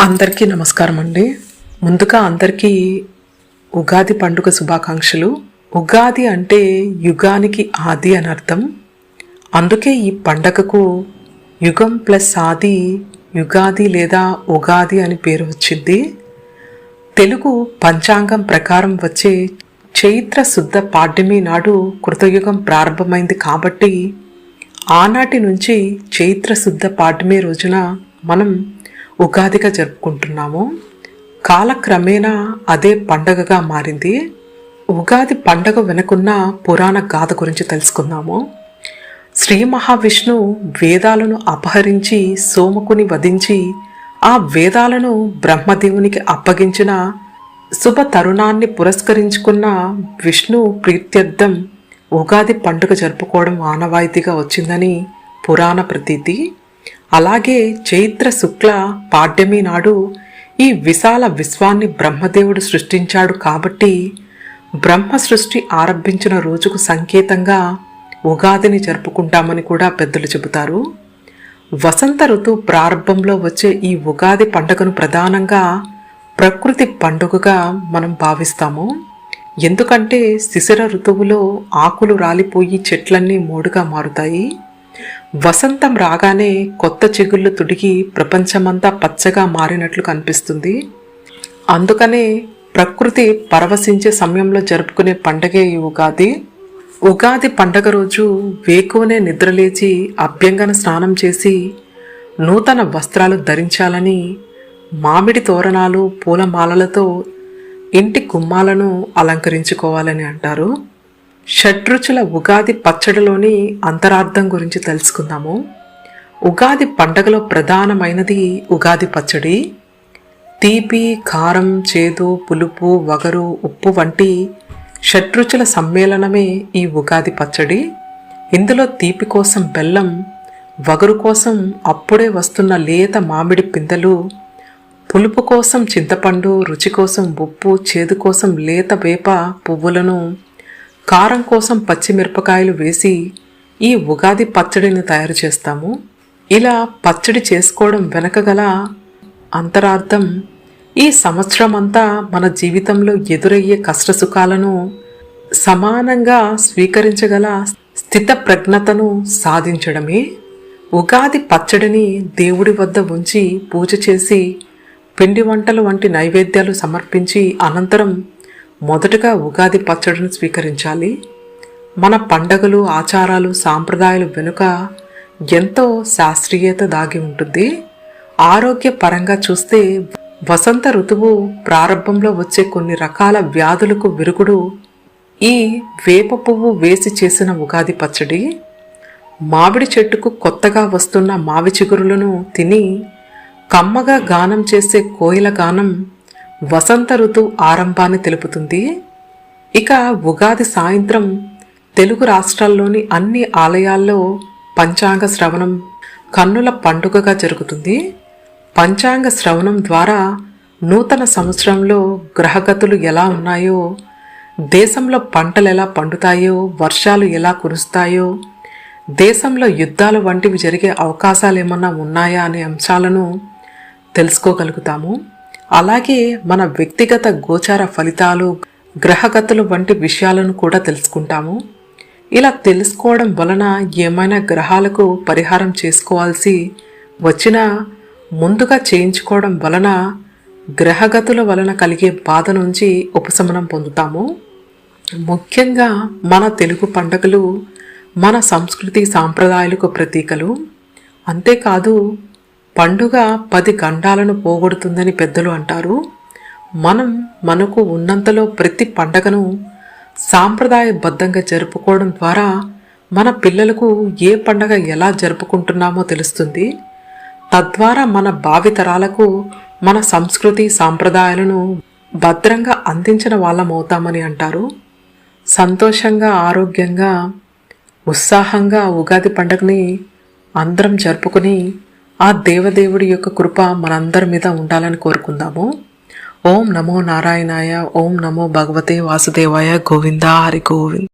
అందరికీ నమస్కారం అండి. ముందుగా అందరికీ ఉగాది పండుగ శుభాకాంక్షలు. ఉగాది అంటే యుగానికి ఆది అని అర్థం. అందుకే ఈ పండగకు యుగం ప్లస్ ఆది యుగాది లేదా ఉగాది అని పేరు వచ్చింది. తెలుగు పంచాంగం ప్రకారం వచ్చే చైత్ర శుద్ధ పాడ్యమి నాడు కృతయుగం ప్రారంభమైంది కాబట్టి ఆనాటి నుంచి చైత్ర శుద్ధ పాడ్యమి రోజున మనం ఉగాదిగా జరుపుకుంటున్నాము. కాలక్రమేణా అదే పండగగా మారింది. ఉగాది పండగ వెనుకున్న పురాణ గాథ గురించి తెలుసుకుందాము. శ్రీ మహావిష్ణువు వేదాలను అపహరించి సోమకుని వధించి ఆ వేదాలను బ్రహ్మదేవునికి అప్పగించిన శుభ తరుణాన్ని పురస్కరించుకున్న విష్ణు ప్రీత్యర్థం ఉగాది పండుగ జరుపుకోవడం ఆనవాయితీగా వచ్చిందని పురాణ ప్రతీతి. అలాగే చైత్ర శుక్ల పాడ్యమి నాడు ఈ విశాల విశ్వాన్ని బ్రహ్మదేవుడు సృష్టించాడు కాబట్టి బ్రహ్మ సృష్టి ఆరంభించిన రోజుకు సంకేతంగా ఉగాదిని జరుపుకుంటామని కూడా పెద్దలు చెబుతారు. వసంత ఋతువు ప్రారంభంలో వచ్చే ఈ ఉగాది పండుగను ప్రధానంగా ప్రకృతి పండుగగా మనం భావిస్తాము. ఎందుకంటే శిశిర ఋతువులో ఆకులు రాలిపోయి చెట్లన్నీ మోడుగా మారుతాయి. వసంతం రాగానే కొత్త చిగుళ్ళు తుడిగి ప్రపంచమంతా పచ్చగా మారినట్లు కనిపిస్తుంది. అందుకనే ప్రకృతి పరవశించే సమయంలో జరుపుకునే పండగే ఈ ఉగాది. ఉగాది పండగ రోజు వేకువనే నిద్రలేచి అభ్యంగన స్నానం చేసి నూతన వస్త్రాలు ధరించాలని మామిడి తోరణాలు పూలమాలలతో ఇంటి గుమ్మాలను అలంకరించుకోవాలని అంటారు. షడ్రుచుల ఉగాది పచ్చడిలోని అంతరార్థం గురించి తెలుసుకుందాము. ఉగాది పండగలో ప్రధానమైనది ఉగాది పచ్చడి. తీపి, కారం, చేదు, పులుపు, వగరు, ఉప్పు వంటి షడ్రుచుల సమ్మేళనమే ఈ ఉగాది పచ్చడి. ఇందులో తీపి కోసం బెల్లం, వగరు కోసం అప్పుడే వస్తున్న లేత మామిడి పిందెలు, పులుపు కోసం చింతపండు, రుచి కోసం ఉప్పు, చేదు కోసం లేత వేప పువ్వులను, కారం కోసం పచ్చిమిరపకాయలు వేసి ఈ ఉగాది పచ్చడిని తయారు చేస్తాము. ఇలా పచ్చడి చేసుకోవడం వెనక గల అంతరార్థం ఈ సంవత్సరం అంతా మన జీవితంలో ఎదురయ్యే కష్టసుఖాలను సమానంగా స్వీకరించగల స్థితప్రజ్ఞతను సాధించడమే. ఉగాది పచ్చడిని దేవుడి వద్ద ఉంచి పూజ చేసి పిండి వంటలు వంటి నైవేద్యాలు సమర్పించి అనంతరం మొదటగా ఉగాది పచ్చడిని స్వీకరించాలి. మన పండగలు, ఆచారాలు, సాంప్రదాయాలు వెనుక ఎంతో శాస్త్రీయత దాగి ఉంటుంది. ఆరోగ్యపరంగా చూస్తే వసంత ఋతువు ప్రారంభంలో వచ్చే కొన్ని రకాల వ్యాధులకు విరుగుడు ఈ వేప పువ్వు వేసి చేసిన ఉగాది పచ్చడి. మామిడి చెట్టుకు కొత్తగా వస్తున్న మావి చిగురులను తిని కమ్మగా గానం చేసే కోయిల గానం వసంత ఋతువు ఆరంభాన్ని తెలుపుతుంది. ఇక ఉగాది సాయంత్రం తెలుగు రాష్ట్రాల్లోని అన్ని ఆలయాల్లో పంచాంగ శ్రవణం కన్నుల పండుగగా జరుగుతుంది. పంచాంగ శ్రవణం ద్వారా నూతన సంవత్సరంలో గ్రహగతులు ఎలా ఉన్నాయో, దేశంలో పంటలు ఎలా పండుతాయో, వర్షాలు ఎలా కురుస్తాయో, దేశంలో యుద్ధాలు వంటివి జరిగే అవకాశాలు ఏమన్నా ఉన్నాయా అనే అంశాలను తెలుసుకోగలుగుతాము. అలాగే మన వ్యక్తిగత గోచార ఫలితాలు, గ్రహగతులు వంటి విషయాలను కూడా తెలుసుకుంటాము. ఇలా తెలుసుకోవడం వలన ఏమైనా గ్రహాలకు పరిహారం చేసుకోవాల్సి వచ్చినా ముందుగా చేయించుకోవడం వలన గ్రహగతుల వలన కలిగే బాధ నుంచి ఉపశమనం పొందుతాము. ముఖ్యంగా మన తెలుగు పండుగలు మన సంస్కృతి సాంప్రదాయాలకు ప్రతీకలు. అంతేకాదు పండుగ 10 గండాలను పోగొడుతుందని పెద్దలు అంటారు. మనకు ఉన్నంతలో ప్రతి పండగను సాంప్రదాయబద్ధంగా జరుపుకోవడం ద్వారా మన పిల్లలకు ఏ పండగ ఎలా జరుపుకుంటున్నామో తెలుస్తుంది. తద్వారా మన భావితరాలకు మన సంస్కృతి సాంప్రదాయాలను భద్రంగా అందించిన వాళ్ళమవుతామని అంటారు. సంతోషంగా, ఆరోగ్యంగా, ఉత్సాహంగా ఉగాది పండుగని అందరం జరుపుకుని ఆ దేవదేవుడి యొక్క కృప మనందరి మీద ఉండాలని కోరుకుందాము. ఓం నమో నారాయణాయ. ఓం నమో భగవతే వాసుదేవాయ. గోవిందా హరి గోవింద్.